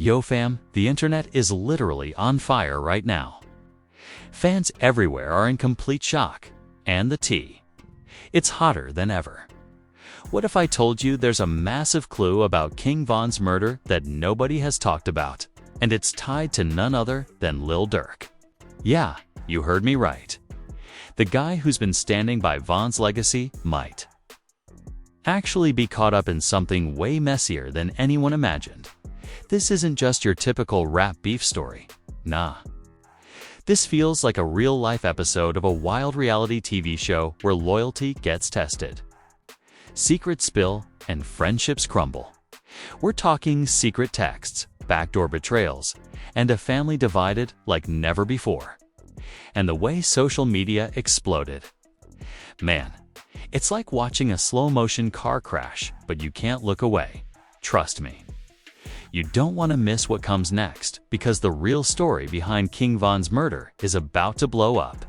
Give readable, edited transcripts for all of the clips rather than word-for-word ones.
Yo fam, the internet is literally on fire right now. Fans everywhere are in complete shock. And the tea. It's hotter than ever. What if I told you there's a massive clue about King Von's murder that nobody has talked about, and it's tied to none other than Lil Durk? Yeah, you heard me right. The guy who's been standing by Von's legacy might actually be caught up in something way messier than anyone imagined. This isn't just your typical rap beef story. Nah. This feels like a real-life episode of a wild reality TV show where loyalty gets tested. Secrets spill and friendships crumble. We're talking secret texts, backdoor betrayals, and a family divided like never before. And the way social media exploded. Man, it's like watching a slow-motion car crash, but you can't look away. Trust me. You don't want to miss what comes next, because the real story behind King Von's murder is about to blow up.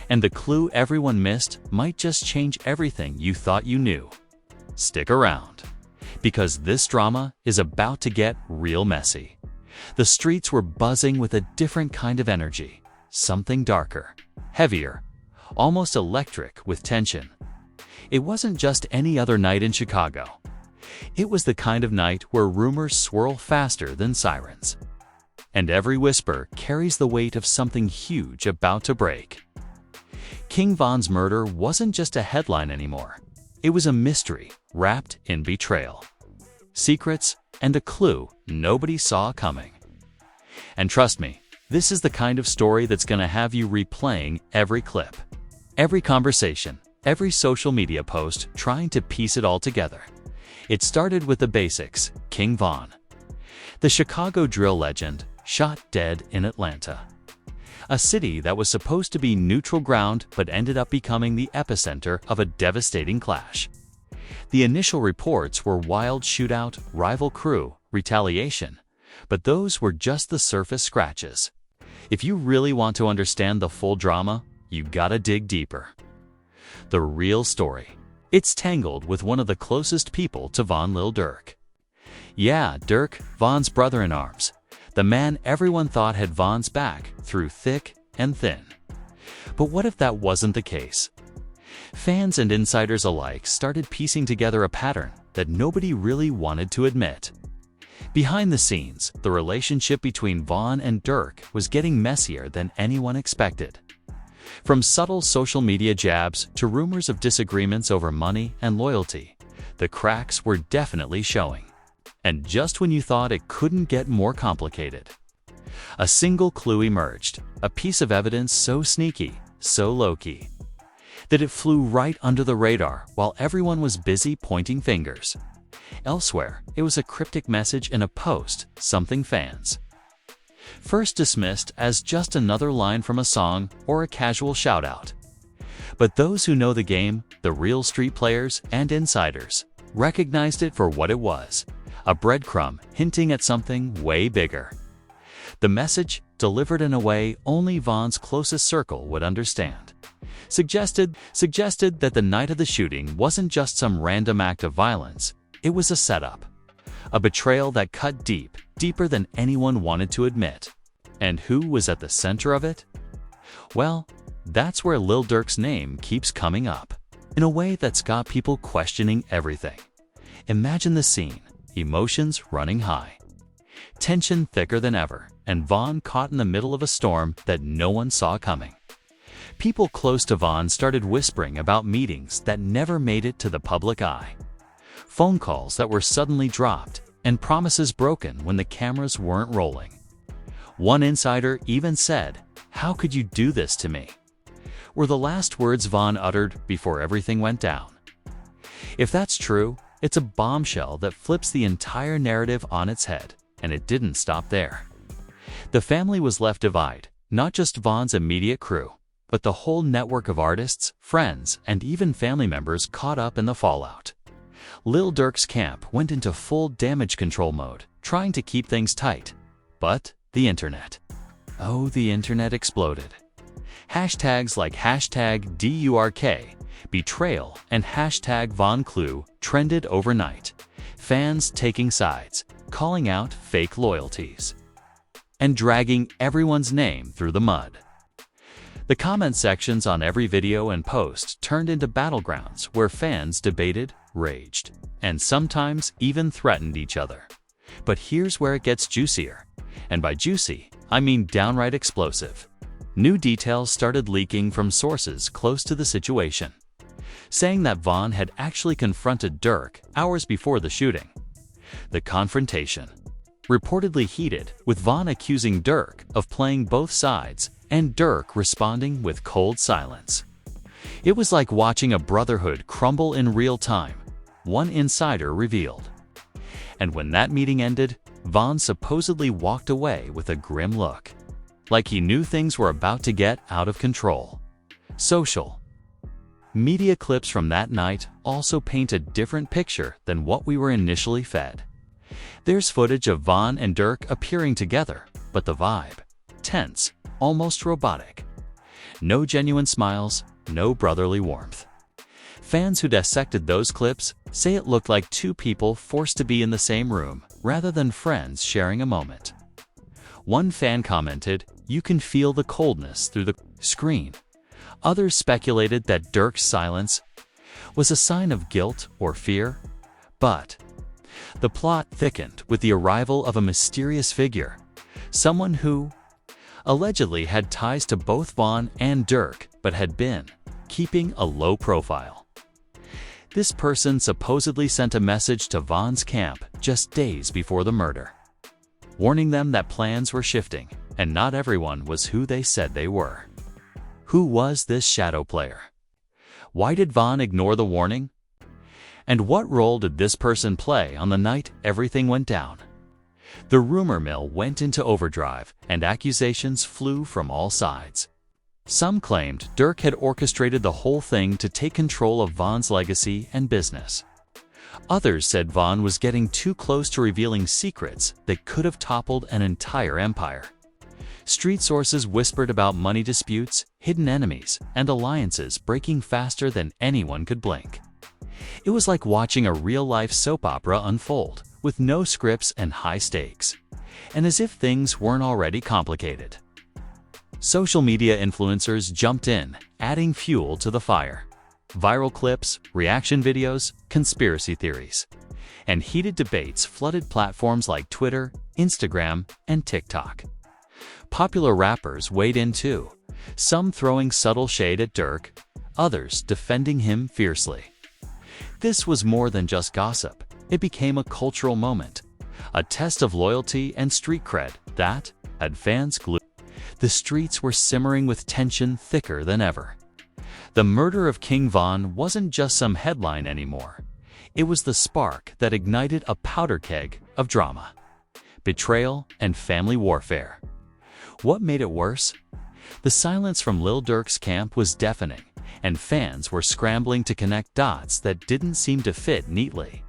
And the clue everyone missed might just change everything you thought you knew. Stick around, because this drama is about to get real messy. The streets were buzzing with a different kind of energy, something darker, heavier, almost electric with tension. It wasn't just any other night in Chicago. It was the kind of night where rumors swirl faster than sirens. And every whisper carries the weight of something huge about to break. King Von's murder wasn't just a headline anymore. It was a mystery wrapped in betrayal, secrets, and a clue nobody saw coming. And trust me, this is the kind of story that's gonna have you replaying every clip, every conversation, every social media post, trying to piece it all together. It started with the basics. King Von, the Chicago drill legend, shot dead in Atlanta. A city that was supposed to be neutral ground but ended up becoming the epicenter of a devastating clash. The initial reports were wild shootout, rival crew, retaliation, but those were just the surface scratches. If you really want to understand the full drama, you gotta dig deeper. The real story. It's tangled with one of the closest people to Von, Lil Durk. Yeah, Durk, Von's brother-in-arms. The man everyone thought had Von's back through thick and thin. But what if that wasn't the case? Fans and insiders alike started piecing together a pattern that nobody really wanted to admit. Behind the scenes, the relationship between Von and Durk was getting messier than anyone expected. From subtle social media jabs to rumors of disagreements over money and loyalty, the cracks were definitely showing. And just when you thought it couldn't get more complicated, a single clue emerged, a piece of evidence so sneaky, so low-key, that it flew right under the radar while everyone was busy pointing fingers. Elsewhere, it was a cryptic message in a post, something fans first dismissed as just another line from a song or a casual shout-out. But those who know the game, the real street players and insiders, recognized it for what it was, a breadcrumb hinting at something way bigger. The message, delivered in a way only Von's closest circle would understand, suggested that the night of the shooting wasn't just some random act of violence, it was a setup. A betrayal that cut deep, deeper than anyone wanted to admit. And who was at the center of it? Well, that's where Lil Durk's name keeps coming up, in a way that's got people questioning everything. Imagine the scene, emotions running high, tension thicker than ever, and Von caught in the middle of a storm that no one saw coming. People close to Von started whispering about meetings that never made it to the public eye, phone calls that were suddenly dropped, and promises broken when the cameras weren't rolling. One insider even said, "How could you do this to me?" were the last words Von uttered before everything went down. If that's true, it's a bombshell that flips the entire narrative on its head, and it didn't stop there. The family was left divided, not just Von's immediate crew, but the whole network of artists, friends, and even family members caught up in the fallout. Lil Durk's camp went into full damage control mode, trying to keep things tight. But the internet. Oh, the internet exploded. Hashtags like #DURK, betrayal, and #VonClue trended overnight. fans taking sides, calling out fake loyalties, and dragging everyone's name through the mud. The comment sections on every video and post turned into battlegrounds where fans debated, raged, and sometimes even threatened each other. But here's where it gets juicier. And by juicy, I mean downright explosive. New details started leaking from sources close to the situation, saying that Vaughn had actually confronted Durk hours before the shooting. The confrontation, reportedly heated, with Vaughn accusing Durk of playing both sides and Durk responding with cold silence. It was like watching a brotherhood crumble in real time, one insider revealed. And when that meeting ended, Vaughn supposedly walked away with a grim look, like he knew things were about to get out of control. Social media clips from that night also paint a different picture than what we were initially fed. There's footage of Vaughn and Durk appearing together, but the vibe, tense, almost robotic. No genuine smiles, no brotherly warmth. Fans who dissected those clips say it looked like two people forced to be in the same room rather than friends sharing a moment. One fan commented, "You can feel the coldness through the screen." Others speculated that Durk's silence was a sign of guilt or fear. But the plot thickened with the arrival of a mysterious figure, someone who allegedly had ties to both Vaughn and Durk but had been keeping a low profile. This person supposedly sent a message to Vaughn's camp just days before the murder, warning them that plans were shifting and not everyone was who they said they were. Who was this shadow player? Why did Vaughn ignore the warning? And what role did this person play on the night everything went down? The rumor mill went into overdrive and accusations flew from all sides. Some claimed Durk had orchestrated the whole thing to take control of Vaughn's legacy and business. Others said Vaughn was getting too close to revealing secrets that could have toppled an entire empire. Street sources whispered about money disputes, hidden enemies, and alliances breaking faster than anyone could blink. It was like watching a real-life soap opera unfold, with no scripts and high stakes, and as if things weren't already complicated. Social media influencers jumped in, adding fuel to the fire. Viral clips, reaction videos, conspiracy theories, and heated debates flooded platforms like Twitter, Instagram, and TikTok. Popular rappers weighed in too, some throwing subtle shade at Durk, others defending him fiercely. This was more than just gossip. It became a cultural moment, a test of loyalty and street cred that had fans glued. The streets were simmering with tension thicker than ever. The murder of King Von wasn't just some headline anymore. It was the spark that ignited a powder keg of drama, betrayal, and family warfare. What made it worse? The silence from Lil Durk's camp was deafening, and fans were scrambling to connect dots that didn't seem to fit neatly.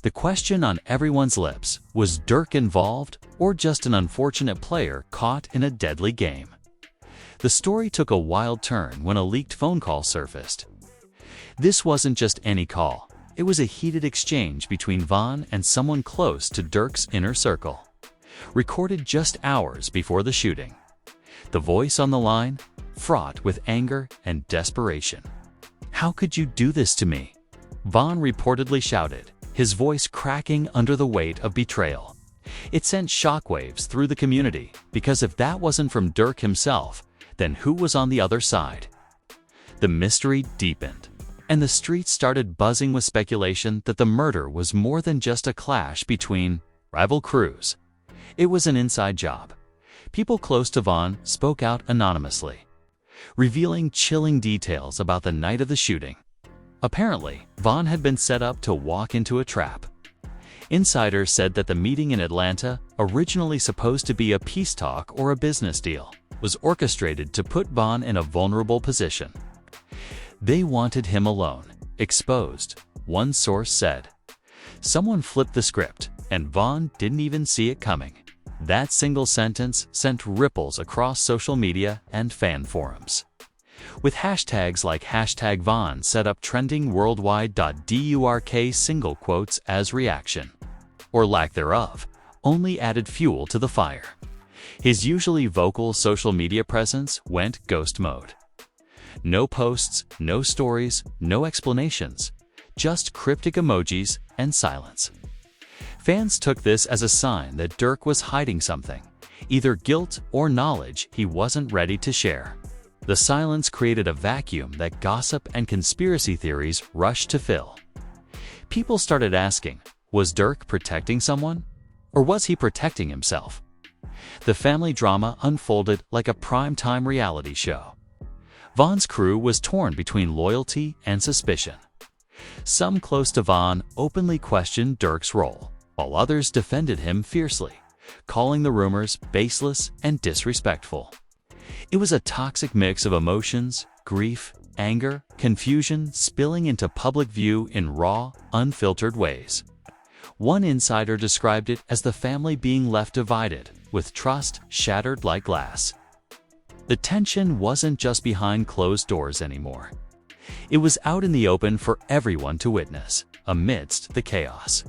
The question on everyone's lips, was Durk involved or just an unfortunate player caught in a deadly game? The story took a wild turn when a leaked phone call surfaced. This wasn't just any call. It was a heated exchange between Vaughn and someone close to Durk's inner circle, recorded just hours before the shooting. The voice on the line, fraught with anger and desperation. "How could you do this to me?" Vaughn reportedly shouted, his voice cracking under the weight of betrayal. It sent shockwaves through the community, because if that wasn't from Durk himself, then who was on the other side? The mystery deepened, and the streets started buzzing with speculation that the murder was more than just a clash between rival crews. It was an inside job. People close to Vaughn spoke out anonymously, revealing chilling details about the night of the shooting. Apparently, Vaughn had been set up to walk into a trap. Insiders said that the meeting in Atlanta, originally supposed to be a peace talk or a business deal, was orchestrated to put Vaughn in a vulnerable position. They wanted him alone, exposed, one source said. Someone flipped the script, and Vaughn didn't even see it coming. That single sentence sent ripples across social media and fan forums. with hashtags like #Von set up trending worldwide. Durk single quotes as reaction, or lack thereof, only added fuel to the fire. His usually vocal social media presence went ghost mode. No posts, no stories, no explanations, just cryptic emojis and silence. Fans took this as a sign that Durk was hiding something, either guilt or knowledge he wasn't ready to share. The silence created a vacuum that gossip and conspiracy theories rushed to fill. People started asking, was Durk protecting someone? Or was he protecting himself? The family drama unfolded like a primetime reality show. Von's crew was torn between loyalty and suspicion. Some close to Von openly questioned Durk's role, while others defended him fiercely, calling the rumors baseless and disrespectful. It was a toxic mix of emotions, grief, anger, confusion spilling into public view in raw, unfiltered ways. One insider described it as the family being left divided, with trust shattered like glass. The tension wasn't just behind closed doors anymore. It was out in the open for everyone to witness, amidst the chaos.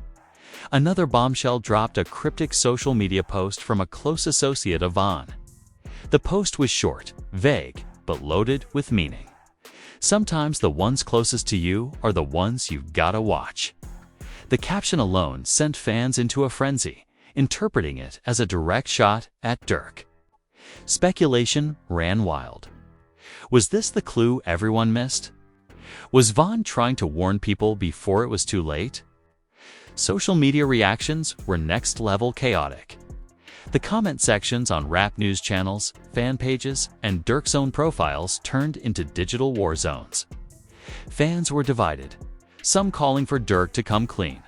Another bombshell dropped: a cryptic social media post from a close associate of Von. The post was short, vague, but loaded with meaning. Sometimes the ones closest to you are the ones you've gotta watch. The caption alone sent fans into a frenzy, interpreting it as a direct shot at Durk. Speculation ran wild. Was this the clue everyone missed? Was Von trying to warn people before it was too late? Social media reactions were next-level chaotic. The comment sections on rap news channels, fan pages, and Durk's own profiles turned into digital war zones. Fans were divided, some calling for Durk to come clean,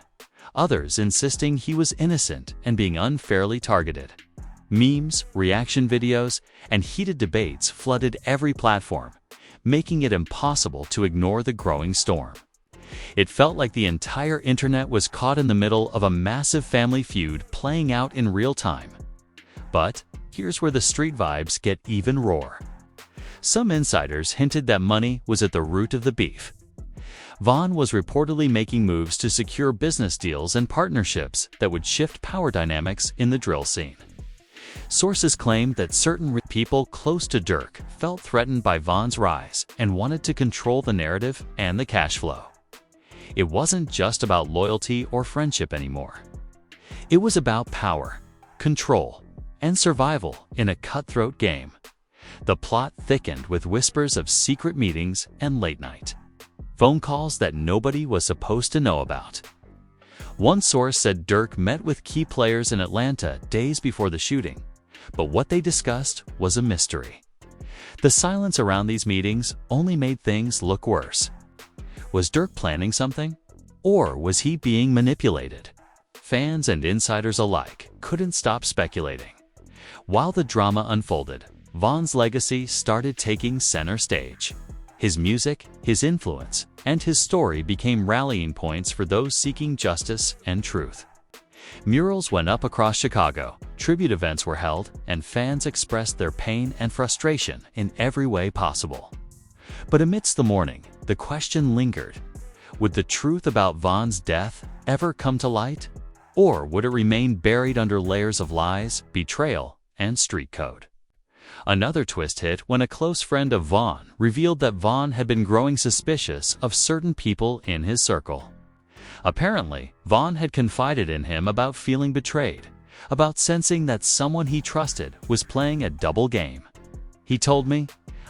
others insisting he was innocent and being unfairly targeted. Memes, reaction videos, and heated debates flooded every platform, making it impossible to ignore the growing storm. It felt like the entire internet was caught in the middle of a massive family feud playing out in real time. But here's where the street vibes get even rawer. Some insiders hinted that money was at the root of the beef. Von was reportedly making moves to secure business deals and partnerships that would shift power dynamics in the drill scene. Sources claimed that certain people close to Durk felt threatened by Von's rise and wanted to control the narrative and the cash flow. It wasn't just about loyalty or friendship anymore. It was about power, control, and survival in a cutthroat game. The plot thickened with whispers of secret meetings and late-night phone calls that nobody was supposed to know about. One source said Durk met with key players in Atlanta days before the shooting, but what they discussed was a mystery. The silence around these meetings only made things look worse. Was Durk planning something? Or was he being manipulated? Fans and insiders alike couldn't stop speculating. While the drama unfolded, Von's legacy started taking center stage. His music, his influence, and his story became rallying points for those seeking justice and truth. Murals went up across Chicago, tribute events were held, and fans expressed their pain and frustration in every way possible. But amidst the mourning, the question lingered: would the truth about Von's death ever come to light? Or would it remain buried under layers of lies, betrayal, and street code? Another twist hit when a close friend of Von revealed that Von had been growing suspicious of certain people in his circle. Apparently, Von had confided in him about feeling betrayed, about sensing that someone he trusted was playing a double game. "He told me,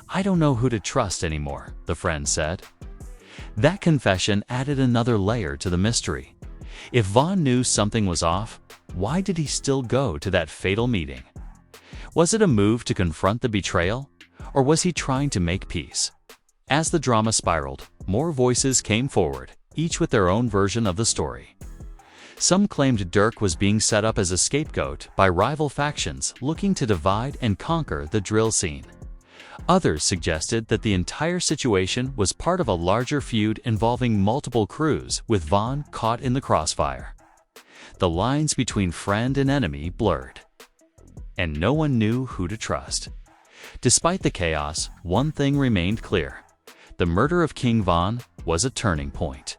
I don't know who to trust anymore," the friend said. That confession added another layer to the mystery. If Von knew something was off, why did he still go to that fatal meeting? Was it a move to confront the betrayal, or was he trying to make peace? As the drama spiraled, more voices came forward, each with their own version of the story. Some claimed Durk was being set up as a scapegoat by rival factions looking to divide and conquer the drill scene. Others suggested that the entire situation was part of a larger feud involving multiple crews, with Von caught in the crossfire. The lines between friend and enemy blurred, and no one knew who to trust. Despite the chaos, one thing remained clear. The murder of King Von was a turning point.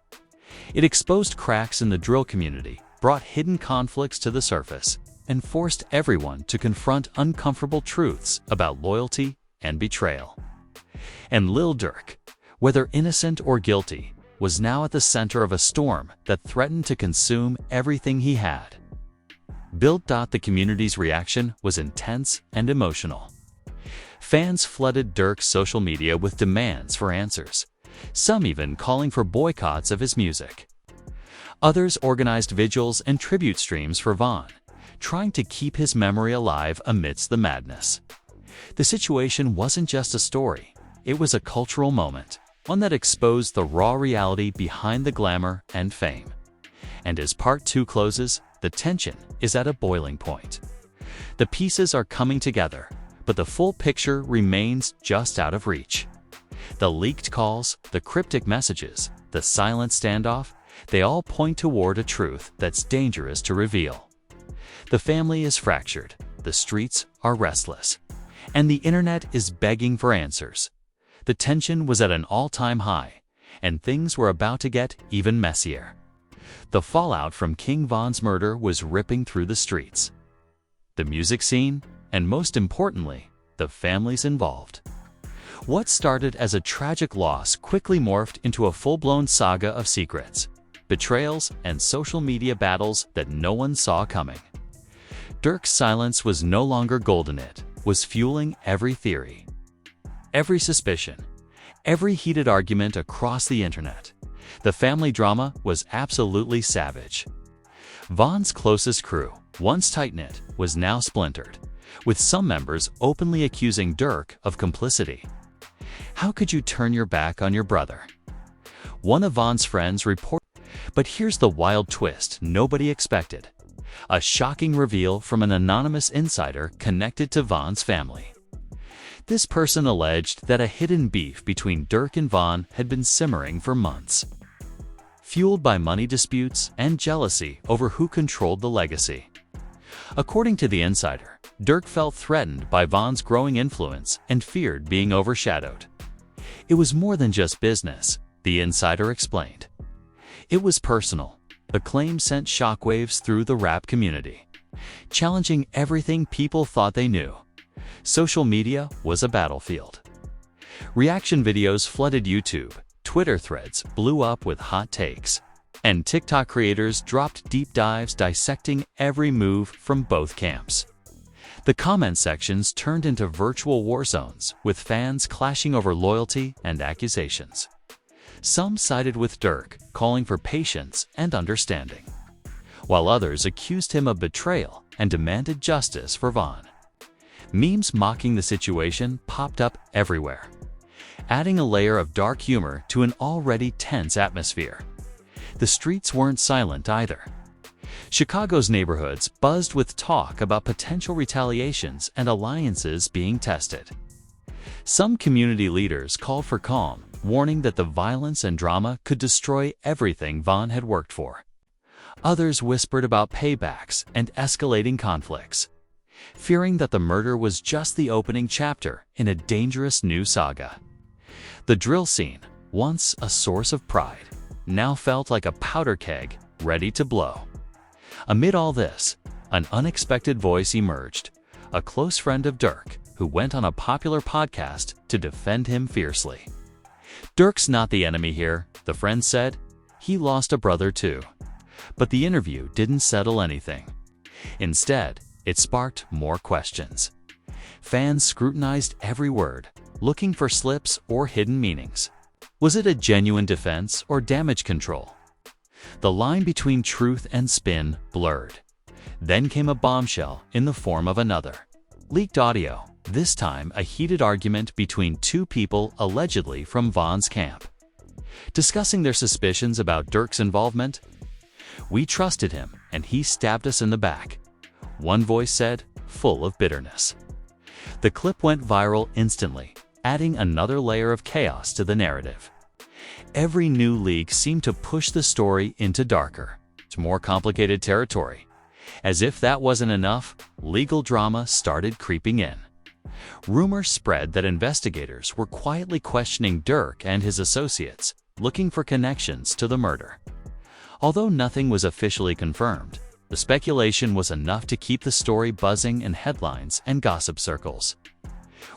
It exposed cracks in the drill community, brought hidden conflicts to the surface, and forced everyone to confront uncomfortable truths about loyalty and betrayal. And Lil Durk, whether innocent or guilty, was now at the center of a storm that threatened to consume everything he had. The community's reaction was intense and emotional. Fans flooded Durk's social media with demands for answers, some even calling for boycotts of his music. Others organized vigils and tribute streams for Von, trying to keep his memory alive amidst the madness. The situation wasn't just a story, it was a cultural moment, one that exposed the raw reality behind the glamour and fame. And as Part 2 closes, the tension is at a boiling point. The pieces are coming together, but the full picture remains just out of reach. The leaked calls, the cryptic messages, the silent standoff, they all point toward a truth that's dangerous to reveal. The family is fractured, the streets are restless, and the internet is begging for answers. The tension was at an all-time high, and things were about to get even messier. The fallout from King Von's murder was ripping through the streets, the music scene, and most importantly, the families involved. What started as a tragic loss quickly morphed into a full-blown saga of secrets, betrayals, and social media battles that no one saw coming. Durk's silence was no longer golden, it was fueling every theory, every suspicion, every heated argument across the internet. The family drama was absolutely savage. Von's closest crew, once tight-knit, was now splintered, with some members openly accusing Durk of complicity. How could you turn your back on your brother? One of Von's friends reported. But here's the wild twist nobody expected. A shocking reveal from an anonymous insider connected to Von's family. This person alleged that a hidden beef between Durk and Von had been simmering for months, fueled by money disputes and jealousy over who controlled the legacy. According to the insider, Durk felt threatened by Von's growing influence and feared being overshadowed. It was more than just business, the insider explained. It was personal. The claim sent shockwaves through the rap community, challenging everything people thought they knew. Social media was a battlefield. Reaction videos flooded YouTube, Twitter threads blew up with hot takes, and TikTok creators dropped deep dives dissecting every move from both camps. The comment sections turned into virtual war zones, with fans clashing over loyalty and accusations. Some sided with Durk, calling for patience and understanding, while others accused him of betrayal and demanded justice for Von. Memes mocking the situation popped up everywhere, adding a layer of dark humor to an already tense atmosphere. The streets weren't silent either. Chicago's neighborhoods buzzed with talk about potential retaliations and alliances being tested. Some community leaders called for calm, warning that the violence and drama could destroy everything Von had worked for. Others whispered about paybacks and escalating conflicts, fearing that the murder was just the opening chapter in a dangerous new saga. The drill scene, once a source of pride, now felt like a powder keg ready to blow. Amid all this, an unexpected voice emerged, a close friend of Durk, who went on a popular podcast to defend him fiercely. "Durk's not the enemy here," the friend said. "He lost a brother too." But the interview didn't settle anything. Instead, it sparked more questions. Fans scrutinized every word, looking for slips or hidden meanings. Was it a genuine defense or damage control? The line between truth and spin blurred. Then came a bombshell in the form of another leaked audio, this time a heated argument between two people allegedly from Von's camp, discussing their suspicions about Durk's involvement. "We trusted him, and he stabbed us in the back," one voice said, full of bitterness. The clip went viral instantly, adding another layer of chaos to the narrative. Every new leak seemed to push the story into darker, more complicated territory. As if that wasn't enough, legal drama started creeping in. Rumors spread that investigators were quietly questioning Durk and his associates, looking for connections to the murder. Although nothing was officially confirmed, the speculation was enough to keep the story buzzing in headlines and gossip circles.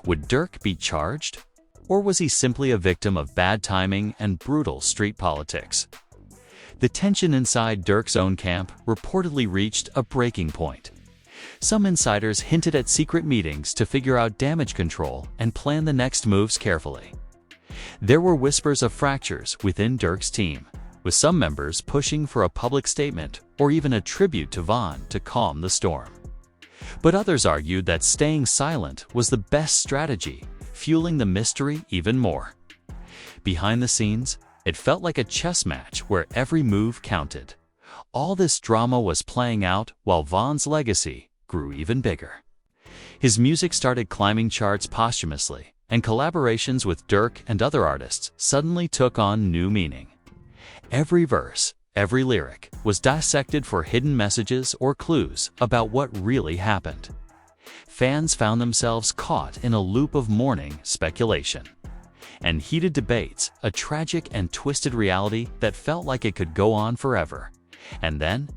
Would Durk be charged? Or was he simply a victim of bad timing and brutal street politics? The tension inside Durk's own camp reportedly reached a breaking point. Some insiders hinted at secret meetings to figure out damage control and plan the next moves carefully. There were whispers of fractures within Durk's team, with some members pushing for a public statement or even a tribute to Von to calm the storm. But others argued that staying silent was the best strategy, fueling the mystery even more. Behind the scenes, it felt like a chess match where every move counted. All this drama was playing out while Von's legacy grew even bigger. His music started climbing charts posthumously, and collaborations with Durk and other artists suddenly took on new meaning. Every verse, every lyric was dissected for hidden messages or clues about what really happened. Fans found themselves caught in a loop of mourning speculation and heated debates, a tragic and twisted reality that felt like it could go on forever. And then,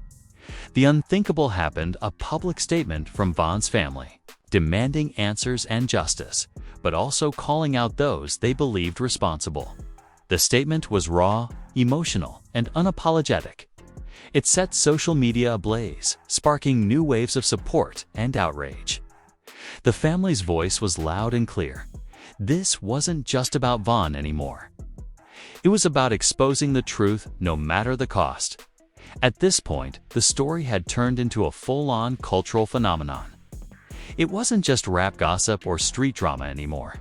the unthinkable happened: a public statement from Von's family, demanding answers and justice, but also calling out those they believed responsible. The statement was raw, emotional, and unapologetic. It set social media ablaze, sparking new waves of support and outrage. The family's voice was loud and clear. This wasn't just about Von anymore. It was about exposing the truth no matter the cost. At this point, the story had turned into a full-on cultural phenomenon. It wasn't just rap gossip or street drama anymore.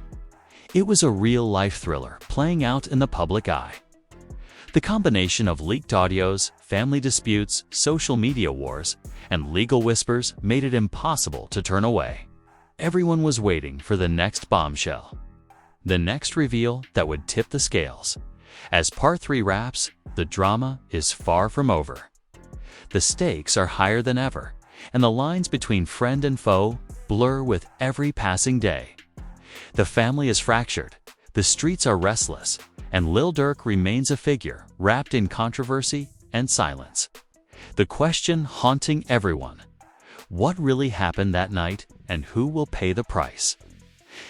It was a real-life thriller playing out in the public eye. The combination of leaked audios, family disputes, social media wars, and legal whispers made it impossible to turn away. Everyone was waiting for the next bombshell, the next reveal that would tip the scales. As Part 3 wraps, the drama is far from over. The stakes are higher than ever, and the lines between friend and foe blur with every passing day. The family is fractured, the streets are restless, and Lil Durk remains a figure wrapped in controversy and silence. The question haunting everyone: what really happened that night, and who will pay the price?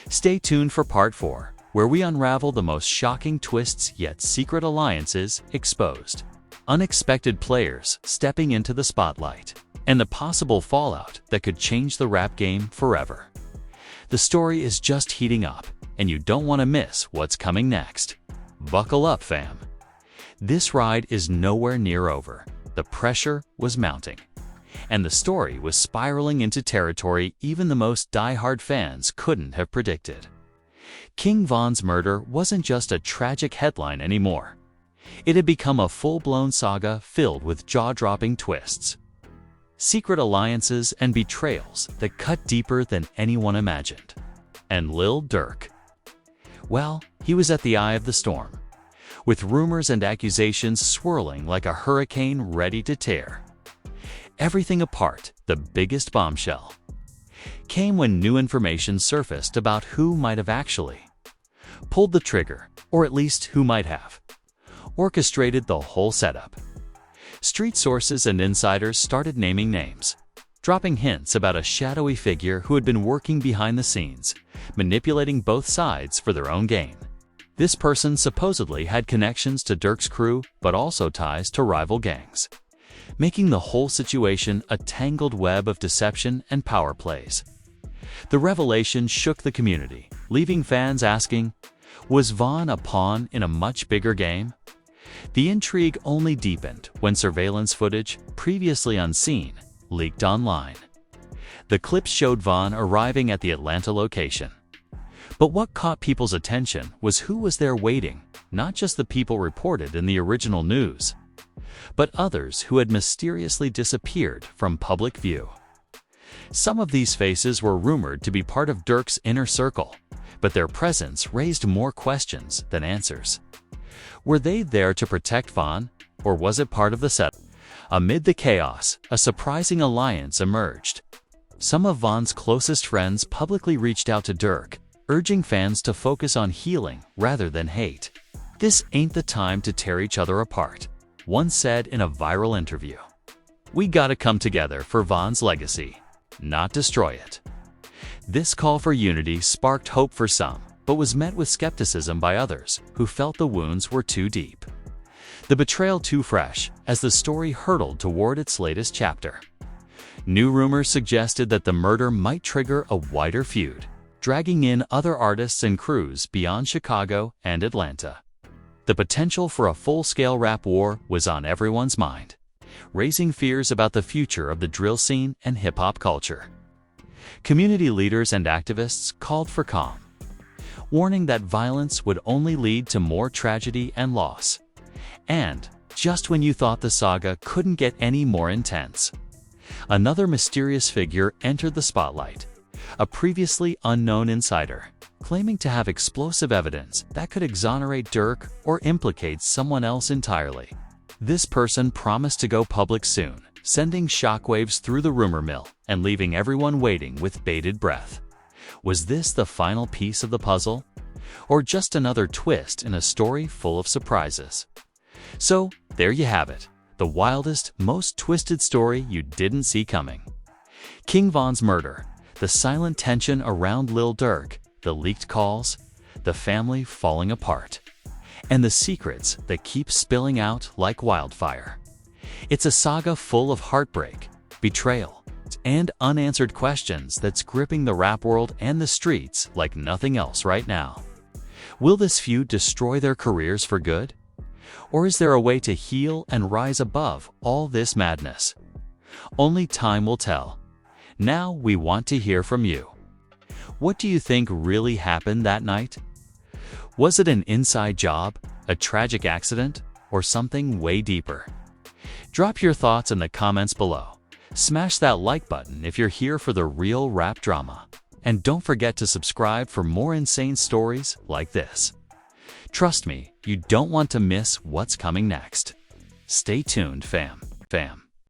Stay tuned for Part 4, where we unravel the most shocking twists yet secret alliances exposed, unexpected players stepping into the spotlight, and the possible fallout that could change the rap game forever. The story is just heating up, and you don't want to miss what's coming next. Buckle up, fam. This ride is nowhere near over. The pressure was mounting, and the story was spiraling into territory even the most die-hard fans couldn't have predicted. King Von's murder wasn't just a tragic headline anymore. It had become a full-blown saga filled with jaw-dropping twists, secret alliances, and betrayals that cut deeper than anyone imagined. And Lil Durk? Well, he was at the eye of the storm, with rumors and accusations swirling like a hurricane ready to tear everything apart. The biggest bombshell came when new information surfaced about who might have actually pulled the trigger, or at least who might have orchestrated the whole setup. Street sources and insiders started naming names, dropping hints about a shadowy figure who had been working behind the scenes, manipulating both sides for their own gain. This person supposedly had connections to Durk's crew, but also ties to rival gangs, making the whole situation a tangled web of deception and power plays. The revelation shook the community, leaving fans asking, was Von a pawn in a much bigger game? The intrigue only deepened when surveillance footage, previously unseen, leaked online. The clips showed Von arriving at the Atlanta location. But what caught people's attention was who was there waiting, not just the people reported in the original news, but others who had mysteriously disappeared from public view. Some of these faces were rumored to be part of Durk's inner circle, but their presence raised more questions than answers. Were they there to protect Von, or was it part of the setup? Amid the chaos, a surprising alliance emerged. some of Von's closest friends publicly reached out to Durk, urging fans to focus on healing rather than hate. "This ain't the time to tear each other apart," one said in a viral interview. "We gotta come together for Von's legacy, not destroy it." This call for unity sparked hope for some, but was met with skepticism by others who felt the wounds were too deep. The betrayal too fresh as the story hurtled toward its latest chapter. New rumors suggested that the murder might trigger a wider feud, dragging in other artists and crews beyond Chicago and Atlanta. The potential for a full-scale rap war was on everyone's mind, raising fears about the future of the drill scene and hip-hop culture. Community leaders and activists called for calm, warning that violence would only lead to more tragedy and loss. And, just when you thought the saga couldn't get any more intense, another mysterious figure entered the spotlight, a previously unknown insider, claiming to have explosive evidence that could exonerate Durk or implicate someone else entirely. This person promised to go public soon, sending shockwaves through the rumor mill and leaving everyone waiting with bated breath. Was this the final piece of the puzzle? Or just another twist in a story full of surprises? So, there you have it. The wildest, most twisted story you didn't see coming. King Von's murder, the silent tension around Lil Durk, the leaked calls, the family falling apart, and the secrets that keep spilling out like wildfire. It's a saga full of heartbreak, betrayal, and unanswered questions that's gripping the rap world and the streets like nothing else right now. Will this feud destroy their careers for good? Or is there a way to heal and rise above all this madness? Only time will tell. Now we want to hear from you. What do you think really happened that night? Was it an inside job, a tragic accident, or something way deeper? Drop your thoughts in the comments below. Smash that like button if you're here for the real rap drama. And don't forget to subscribe for more insane stories like this. Trust me, you don't want to miss what's coming next. Stay tuned, fam.